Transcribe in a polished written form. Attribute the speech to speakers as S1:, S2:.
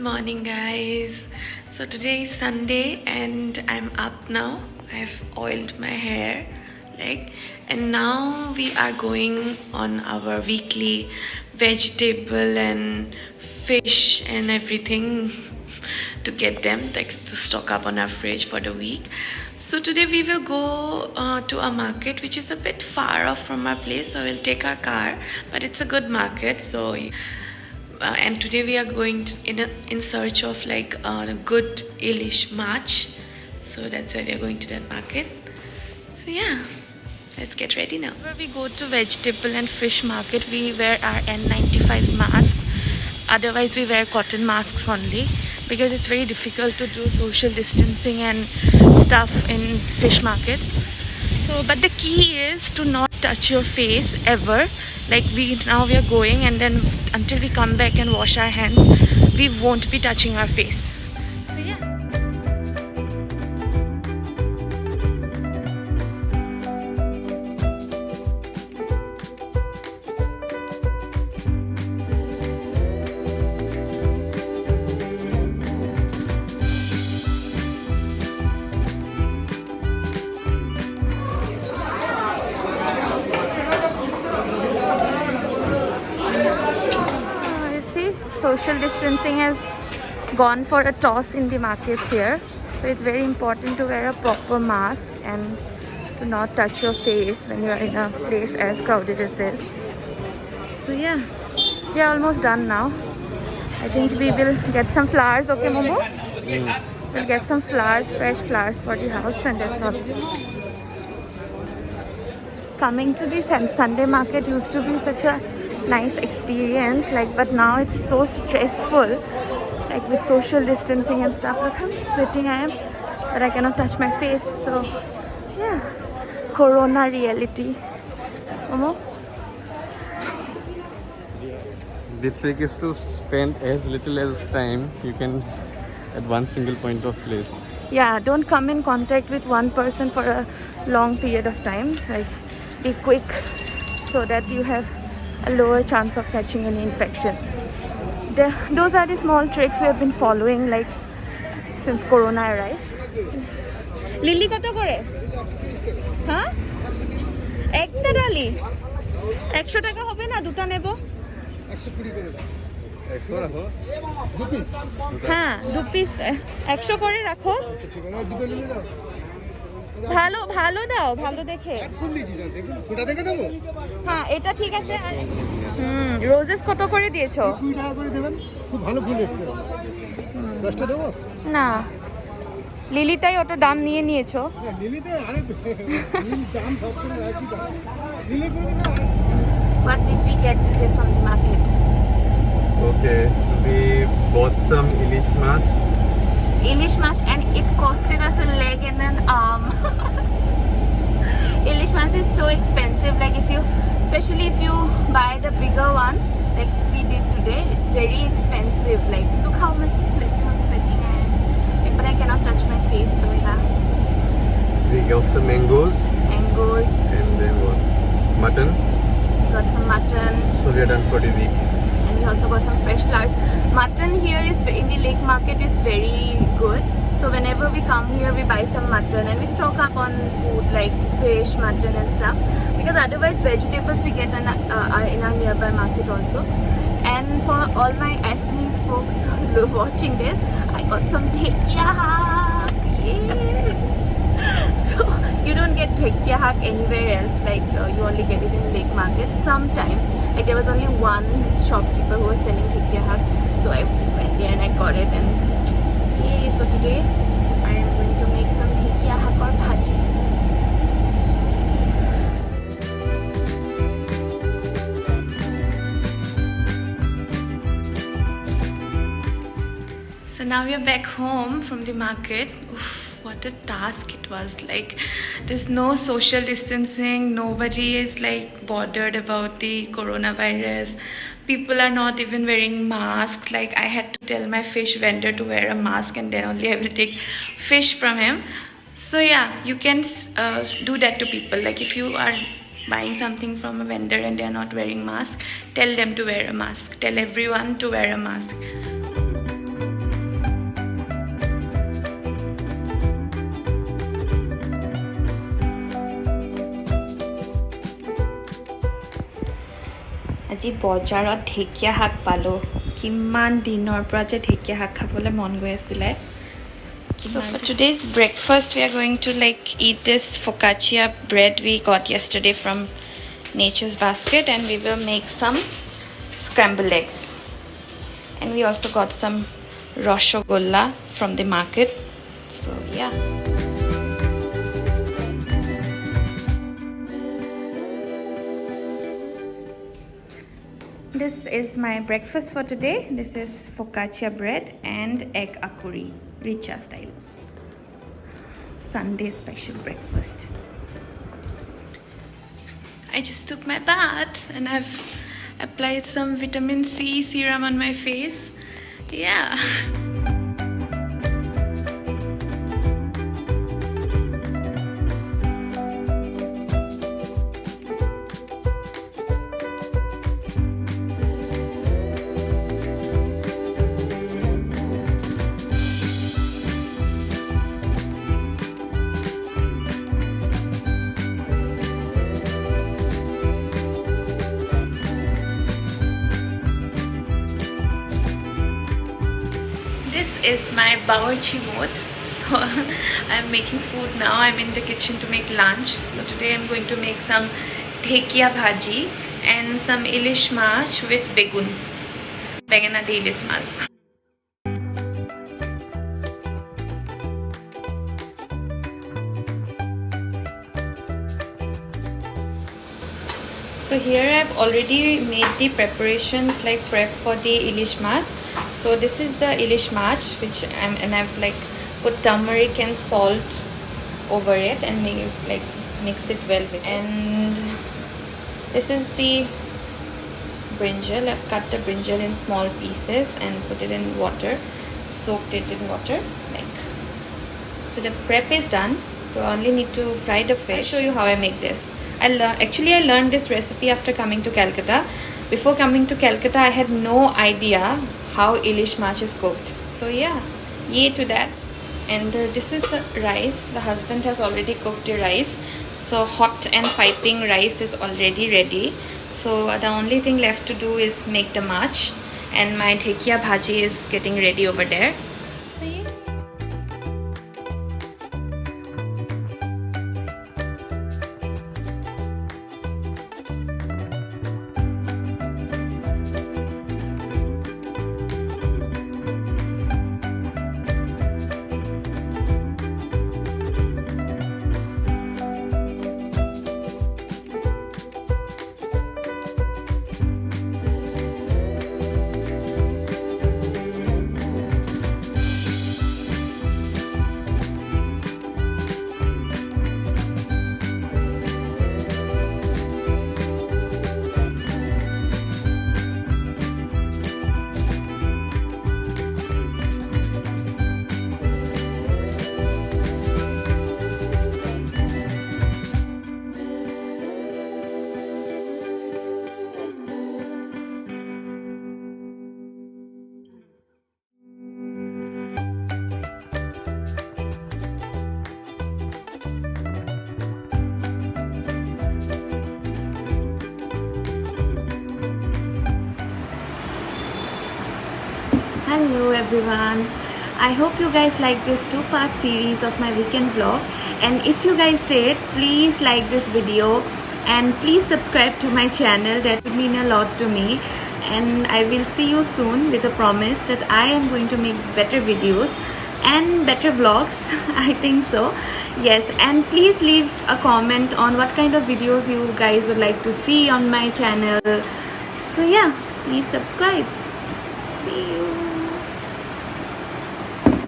S1: Morning, guys. So today is Sunday and I'm up now. I've oiled my hair, and now we are going on our weekly vegetable and fish and everything to get them, to stock up on our fridge for the week. So today we will go to a market which is a bit far off from our place, so we'll take our car, but it's a good market. So and today we are going in search of a good Ilish match, so that's why we are going to that market. So yeah, let's get ready now. Whenever we go to vegetable and fish market, we wear our N95 mask. Otherwise we wear cotton masks only, because it's very difficult to do social distancing and stuff in fish markets. So but the key is to not touch your face ever. Now we are going, and then until we come back and wash our hands, we won't be touching our face. So yeah. Social distancing has gone for a toss in the markets here, so it's very important to wear a proper mask and to not touch your face when you are in a place as crowded as this. So yeah, we are almost done now. I think we will get some flowers. Okay, Momo? We'll get some flowers, fresh flowers for the house, and that's all. Coming to the Sunday market used to be such a nice experience, but now it's so stressful, with social distancing and stuff. Look how sweating I am, but I cannot touch my face. So yeah, corona reality. Momo?
S2: The trick is to spend as little as time you can at one single point of place.
S1: Yeah, don't come in contact with one person for a long period of time. Be quick so that you have a lower chance of catching any infection. Those are the small tricks we have been following since corona arrived. Lily koto kore? Huh? Ekta dali? 100 টাকা হবে না, দুটো নেব?
S2: 120 করে দাও। 100 রাখো? 2 piece?
S1: হ্যাঁ, 2 piece 100 করে রাখো।
S2: ঠিক আছে, দুটো নিয়ে দাও।
S1: ভালো দাও, ভালো দেখে।
S2: কোন দিছি জান, দেখুন ফোটা দেখে দেবো?
S1: হ্যাঁ, এটা ঠিক আছে। রোজেস কত করে দিয়েছো?
S2: 20 টাকা করে দেবেন, খুব ভালো ফুল এসেছে। 10টা দেবো?
S1: না, লিলিটাই ওটা দাম নিয়েছো।
S2: লিলিতে আরে দাম সব সময় একই দাম। লিলি করে দিন।
S1: What did we get today from the market?
S2: Okay, we bought some Ilish mash.
S1: Ilish mash, and it costed us a leg and an arm. Ilish mash is so expensive, especially if you buy the bigger one like we did today, it's very expensive. Look how sweating I am, but I cannot touch my face, so yeah.
S2: We got some mangoes. And then what? Mutton.
S1: Got some mutton.
S2: So we are done for the week.
S1: And we also got some fresh flowers. Mutton here in the lake market is very good. So whenever we come here, we buy some mutton and we stock up on food like fish, mutton and stuff. Because otherwise vegetables we get in our nearby market also. And for all my Assamese folks watching this, I got some dhekya hak. Yeah. So you don't get dhekya hak anywhere else. You only get it in lake market sometimes. There was only one shopkeeper who was selling dhekya hak, so I went there and I got it. And yay! So today I am going to make some dhekya hak or bhaji. So now we are back home from the market. Oof, what a task it was. There's no social distancing, nobody is bothered about the coronavirus. People are not even wearing masks. I had to tell my fish vendor to wear a mask, and then only I will take fish from him. So yeah, you can do that to people. If you are buying something from a vendor and they are not wearing mask, tell them to wear a mask. Tell everyone to wear a mask. আজি বজাৰত ঢেকীয়া শাক পালো কিমান দিনৰ পৰা যে ঢেকীয়া শাক খাবলৈ মন গৈ আছিলে So for today's breakfast we are going to like eat this focaccia bread we got yesterday from Nature's Basket and we will make some scrambled eggs and we also got some rasgulla from the market so yeah This is my breakfast for today. This is focaccia bread and egg akuri, richa style. Sunday special breakfast. I just took my bath and I've applied some vitamin C serum on my face. Yeah. This is my bawarchi mode. So I'm making food now. I'm in the kitchen to make lunch. So today I'm going to make some dhekya bhaji and some ilish mash with begun. Begana de ilish mash. So here I've already made the preparations like prep for the ilish mash. So this is the ilish mash which I've like put turmeric and salt over it and mix it well with it. And this is the brinjal. I've cut the brinjal in small pieces and put it in water, soaked it in water like. So the prep is done. So I only need to fry the fish. I'll show you how I make this. I learned this recipe after coming to Calcutta. Before coming to Calcutta, I had no idea how ilish mash is cooked. So yeah, yay to that. And this is rice. The husband has already cooked the rice. So hot and piping rice is already ready. So the only thing left to do is make the mash. And my dhekya bhaji is getting ready over there. So yeah. Hello everyone, I hope you guys like this 2-part series of my weekend vlog, and if you guys did, please like this video and please subscribe to my channel. That would mean a lot to me, and I will see you soon with a promise that I am going to make better videos and better vlogs. I think so, yes. And please leave a comment on what kind of videos you guys would like to see on my channel. So yeah, please subscribe. See you.